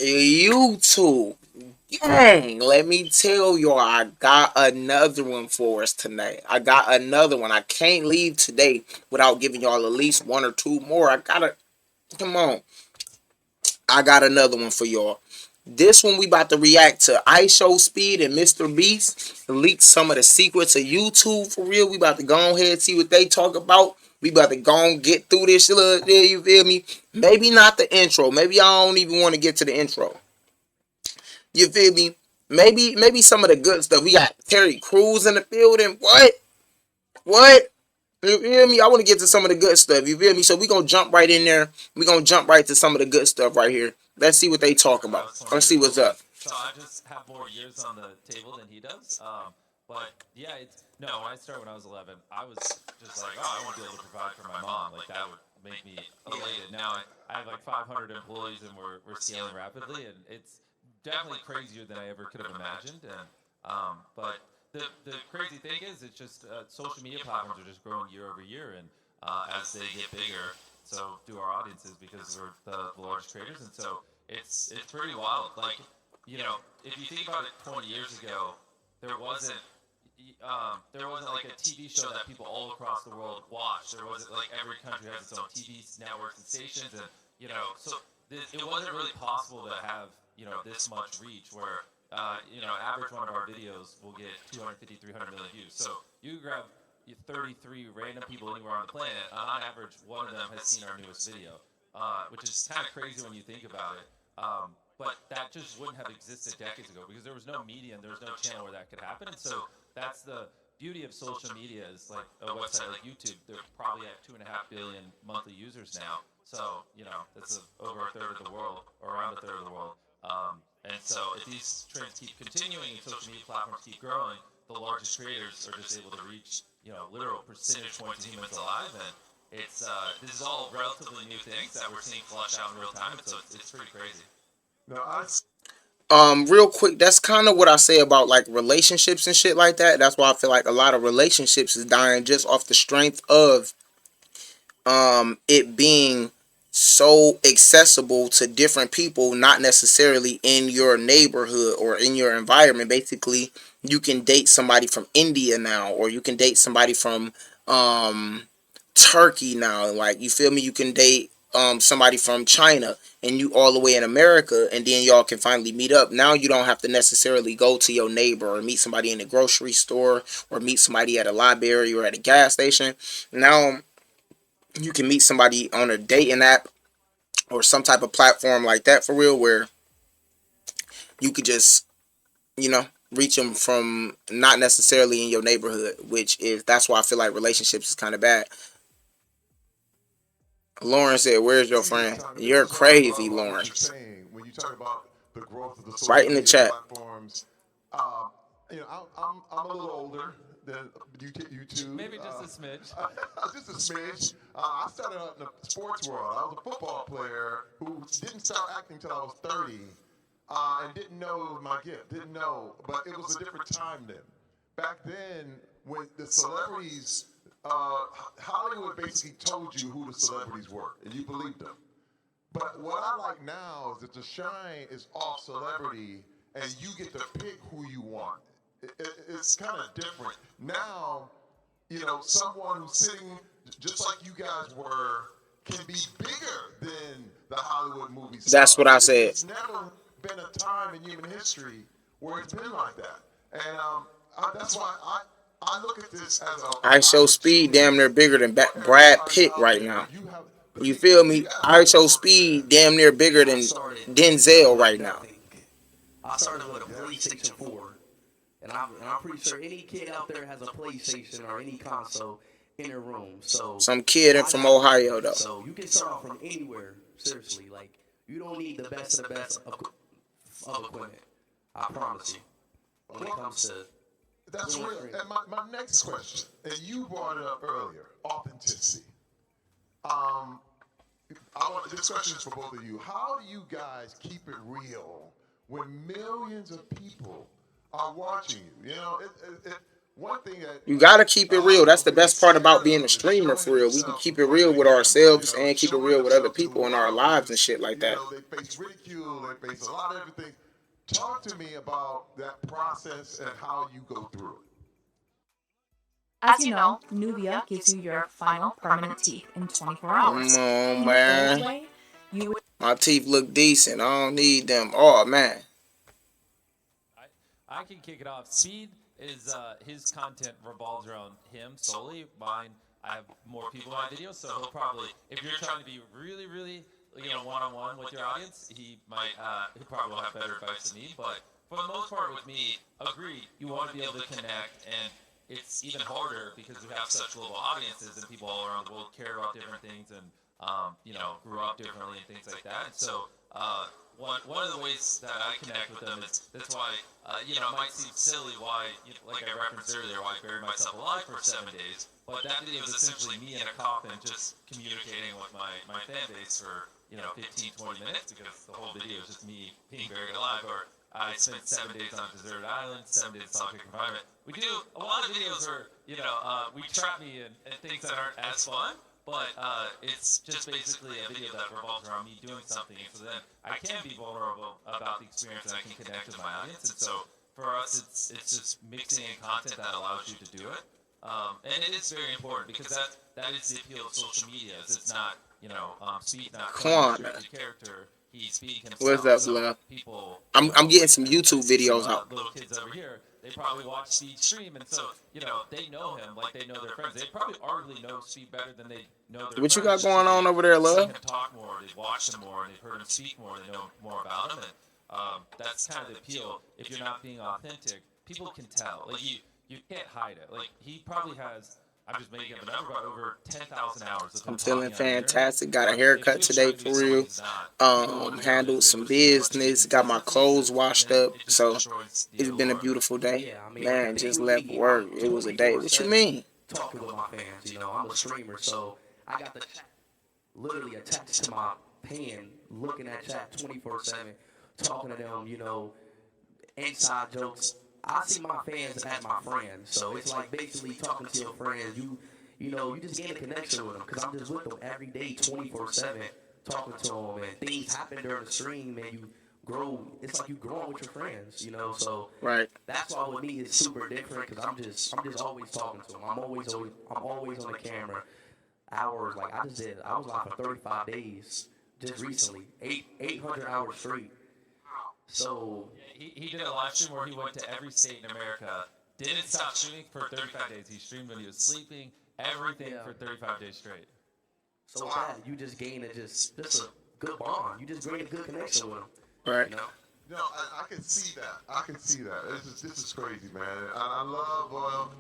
YouTube. Dang, let me tell y'all, I got another one for us tonight. I got another one. I can't leave today without giving y'all at least one or two more. I gotta, come on. I got another one for y'all. This one we about to react to Speed and Mrbeast leaked some of the secrets of YouTube for real. We about to go ahead and see what they talk about. We about to go and get through this little, you feel me? Maybe not the intro. Maybe I don't even want to get to the intro. You feel me? Maybe some of the good stuff. We got Terry Cruz in the building. What? What? You feel me? I want to get to some of the good stuff. You feel me? So we gonna jump right in there. We gonna jump right to some of the good stuff right here. Let's see what they talk about. Let's see what's up. So I just have more years on the table than he does. But yeah, it's no. When I started when I was 11, I was just like, oh, I want to be able to provide for my mom. Like that would make me elated. Now I have like 500 employees and we're scaling rapidly, and it's definitely crazier than I ever could have imagined. And but the crazy thing is, it's just social media platforms are just growing year over year, and as they get bigger, so do our audiences because we're the largest creators, and so it's pretty wild. Like if you think about it, 20 years ago, there wasn't there wasn't like a TV show that people all across the world watched. There wasn't like every country has its own TV networks and stations, and so it wasn't really possible to have this much reach where average one of our videos will get 250, 300 million views. So you grab 33 random people anywhere on the planet, on average, one of them has seen our newest video, which is kind of crazy when you think about it. But that just wouldn't have existed decades ago because there was no media and there was no channel where that could happen. And so that's the beauty of social media is like a website like YouTube. They're probably at 2.5 billion monthly users now. So that's over a third of the world, or around a third of the world. And so if these trends keep continuing and social media platforms keep growing, the largest creators are just able to reach literal percentage points of humans alive, and it's this is all relatively new things that we're seeing flush out in real time, and so it's pretty crazy. Now I Real quick, that's kind of what I say about like relationships and shit like that. That's why I feel like a lot of relationships is dying just off the strength of it being so accessible to different people, not necessarily in your neighborhood or in your environment. Basically, you can date somebody from India now, or you can date somebody from um Turkey now. Like, you feel me? You can date somebody from China, and you all the way in America, and then y'all can finally meet up. Now you don't have to necessarily go to your neighbor or meet somebody in the grocery store or meet somebody at a library or at a gas station. Now you can meet somebody on a dating app or some type of platform like that for real, where you could just, you know, reach them from not necessarily in your neighborhood, which is, that's why I feel like relationships is kind of bad. Lauren said, "Where's your see, friend?" Tommy, this You're is what I crazy, love about Lauren. what you're saying when you talk about the growth of the Right social in the media chat. platforms. Um, I'm a little older than you two. Maybe just a smidge. Just a smidge. I started out in the sports world. I was a football player who didn't start acting until I was 30, and didn't know it was my gift. Didn't know, but it was a different time then. Back then, when the celebrities, Hollywood basically told you who the celebrities were, and you believed them. But what I like now is that the shine is off celebrity, and you get to pick who you want. It's kind of different now. Someone who's sitting just like you guys were can be bigger than the Hollywood movie That's what stars. I said. It's never been a time in human history where it's been like that, and that's why I look at this as an Speed damn opportunity near bigger than for Brad everybody Pitt out right there. now. You have You see, feel you me? got to put in work, man. Speed damn near bigger I than started Denzel with right now. nothing. I started with a Yeah. PlayStation 4. And I'm pretty sure any kid out there has a PlayStation or any console in their room. So Some kid I from got Ohio everything. though. So you can start off from anywhere. Seriously, like you don't need the best of the best of equipment. I promise you. When it Well, comes to that's doing real. streaming. And my next question, and you brought it up earlier, authenticity. Um, this question is for both of you. How do you guys keep it real when millions of people are watching you? one thing that You gotta keep it real. I That's was the really best part scared about being a of is streamer showing for real. We can themselves keep it before they real with begin. You ourselves know, and keep it showing real with other themselves to the people in our world lives and because shit like you that. know they face ridicule, they face a lot of different things. Talk to me about that process and how you go through it. As you know, Nubia gives you your final permanent teeth in 24 Come hours. on, In the old man. way, you would My teeth look decent. I don't need them. Oh man. I can kick it off. Speed is his content revolves around him solely. Mine, I have more people in my videos, so he'll probably, if you're trying to be really, really, one on one with your audience, he probably will have better advice than me. But for the most part, with me, agreed. You want to be able to connect, and it's even harder because we have such global audiences and people all around the world care about different things and grew up differently and things like that. And so one of the ways that I connect with them is that's why it might seem silly why like I referenced earlier why I buried myself alive for 7 days, but that video is essentially me in a coffin just communicating with my fan base for 15 20 minutes because the whole video is just me being buried alive. Or I spent 7 days on a deserted island, 7 days in solitary confinement. We do a lot of videos where we trap me in things that aren't as fun, but it's just basically a video that revolves around me doing something, and so then I can be vulnerable about the experience and I can connect with my audience. And so for us, it's just mixing in content that allows you to do it, and it is very important because that is the appeal of social media. Is it's not Speed not Come playing a on, man. scripted character. He's speaking What's himself, up, so love? people, I'm getting some I YouTube see some videos out. little kids over here. They probably watch Speed stream, and so they know him like they know their friends. They probably arguably know Speed better than they know their What you friends, got just going because on over they've there, seen love? him talk more, they've watched him more, and they've heard him speak more. They know more about him, and that's kind of the appeal. If you're not being authentic, people can tell. Like you can't hide it. Like he probably has. I'm just making up a number, but over 10,000 hours of him I'm feeling talking on the internet. fantastic. Got a But if haircut he was today trying to be for someone real. he's not, people wouldn't know Handled because they some would have seen a bunch of business. Got my inconsistencies, clothes and washed then up. it just So destroys the it's been a allure of it. beautiful day. Yeah, I mean, the Man, thing just with left me, work. I'm It was a day. What you 24/7 mean? talking with my fans. I'm a streamer, so I got the chat literally attached to my pen, looking at chat 24/7, talking to them. Inside jokes. I see my fans as my friends, so it's like basically talking to your friends. You just gain a connection with them because I'm just with them every day, 24/7, talking to them, and things happen during the stream, and you grow. It's like you growing with your friends. So Right. that's why with me it's super different because I'm just always talking to them. I'm always on the camera. Hours like I was live for 35 days just recently, 800 hours straight. So He did a live stream where he went to every state in America, didn't stop streaming for 35 days. He streamed when he was sleeping, everything yeah. for 35 days straight. So with that, you just gain just a good bond. You just gain a good connection with them. Right. No, I can see that. I can see that. This is crazy, man. I love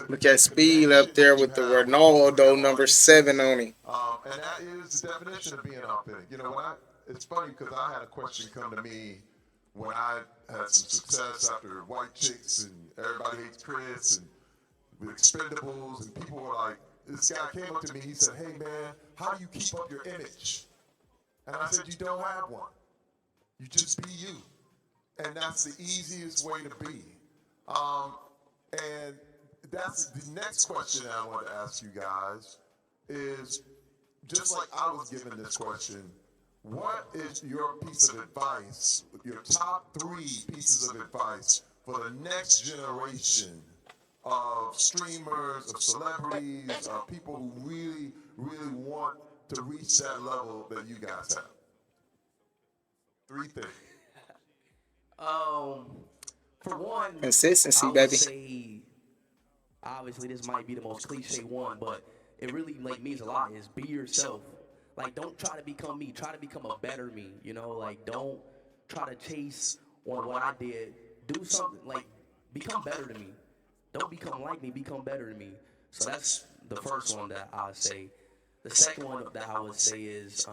Look the at Speed up connection there that you with the have with people in Ronaldo your number audiences. 7 on him. And that is the definition of being authentic. It's funny because I had a question come to me when I had some success after White Chicks and Everybody Hates Chris and with Expendables, and people were like, this guy came up to me, he said, hey man, how do you keep up your image? And I said, you don't have one. You just be you. And that's the easiest way to be. And that's the next question that I want to ask you guys is, just like I was given this question, what is your piece of advice, your top 3 pieces of advice for the next generation of streamers, of celebrities, of people who really, really want to reach that level that you guys have? 3 things. For one, Consistency, I would baby. say obviously this might be the most cliche one, but it really means a lot. Is be yourself. Like don't try to become me. Try to become a better me. Like don't try to chase on what I did. Do something like become better than me. Don't become like me. Become better than me. So that's the first one that I would say. The second one that I would say is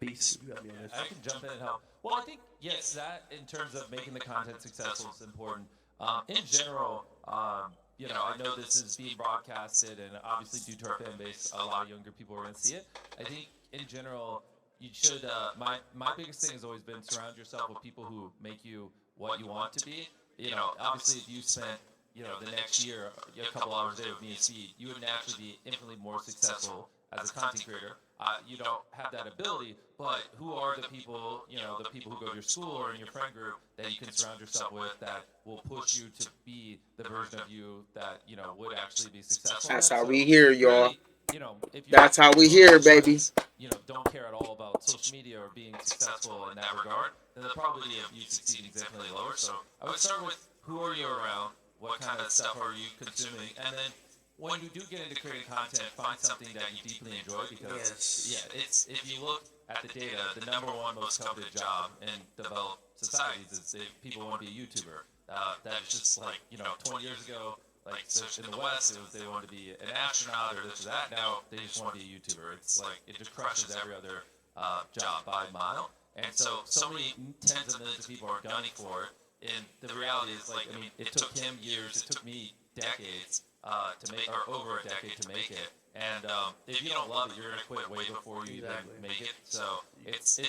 peace. You got me on this. I can jump in and help. Well, I think yes, that in terms of making the content successful is important. In general, I know this is being broadcasted, and obviously due to our fan base, a lot of younger people are going to see it. I think in general, you should. My biggest thing has always been surround yourself with people who make you what you want to be. Obviously, if you spent the next year, a couple hours a day with me and Speed, you would naturally be infinitely more successful as a content creator. You don't have that ability, but who are the people, the people who go to your school or in your friend group that you can surround yourself with that will push you to be the version of you that, would actually be successful in That's that? how So we here, y'all. really, if you're That's how we most of here, your baby. friends, don't care at all about social media or being successful in that regard, then the probability of you succeeding is definitely lower. So I would start with who are you around, what kind of stuff are you consuming, and then when you do get into creating content, find something that you deeply enjoy because it's if you look at the data, the number one most coveted job in developed societies is people want to be a YouTuber. That is just like 20 years ago, like especially in the West, it was they wanted to be an astronaut or this or that. Now they just want to be a YouTuber. It's like it just crushes every other job by a mile. And so many tens of millions of people are gunning for it. And the reality is, like, I mean, it took him years. It took me decades to make, or over a decade to make it. And if you don't love it, you're gonna quit way before you even make it. So It's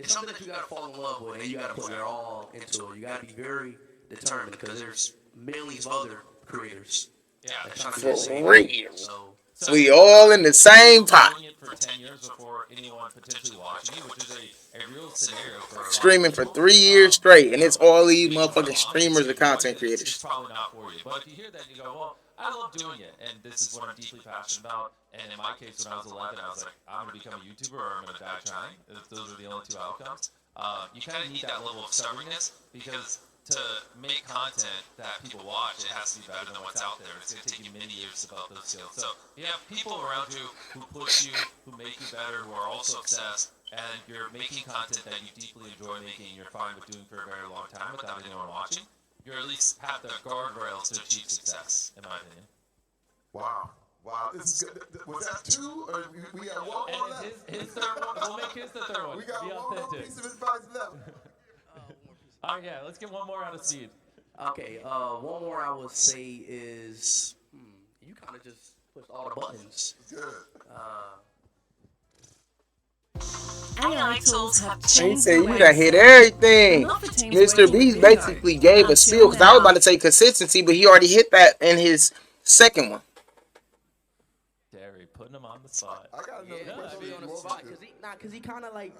something that you gotta fall in love with, and you gotta put your all into it. You gotta be very determined because there's millions of other creators yeah. that trying to do For the same real. thing. So So We all in the same pot. doing it for 10 years before anyone potentially watching you, which is a real scenario for a lot of Streaming for people. 3 years straight, and it's all these Being on a motherfucking mom streamers and and enjoying content it, it's creators. probably not for you. But if you hear that and you go, well, I love doing it, and this is what I'm deeply passionate about. And in my case, when I was 11, I was like, I'm going to become a YouTuber or I'm going to die trying. Those are the only two outcomes. You kind of need that level of stubbornness because to make content that people watch, it has to be better than what's out there. It's going to take you many years to develop those skills. So you have people around you who push you, who make you better, who are also obsessed, and you're making content that you deeply enjoy making, and you're fine with doing for a very long time without anyone watching. You at least have the guardrails to achieve success, in my opinion. Wow. Wow, this is good. Was that two? Or we got one more And left? his third one, we'll make his the third one. We got Be one more authentic. piece of advice left. Oh yeah, let's get one more out of Speed. okay, one more I would say is you kind of just pushed all the buttons. Good. AI tools have He changed said the you way done hit everything. enough pertains Mr. working Beast with basically gave a spiel because I was about to say consistency, but he already hit that in his second one. Derry, putting him on the spot. I got another Yeah, question. be on the spot because he kind of like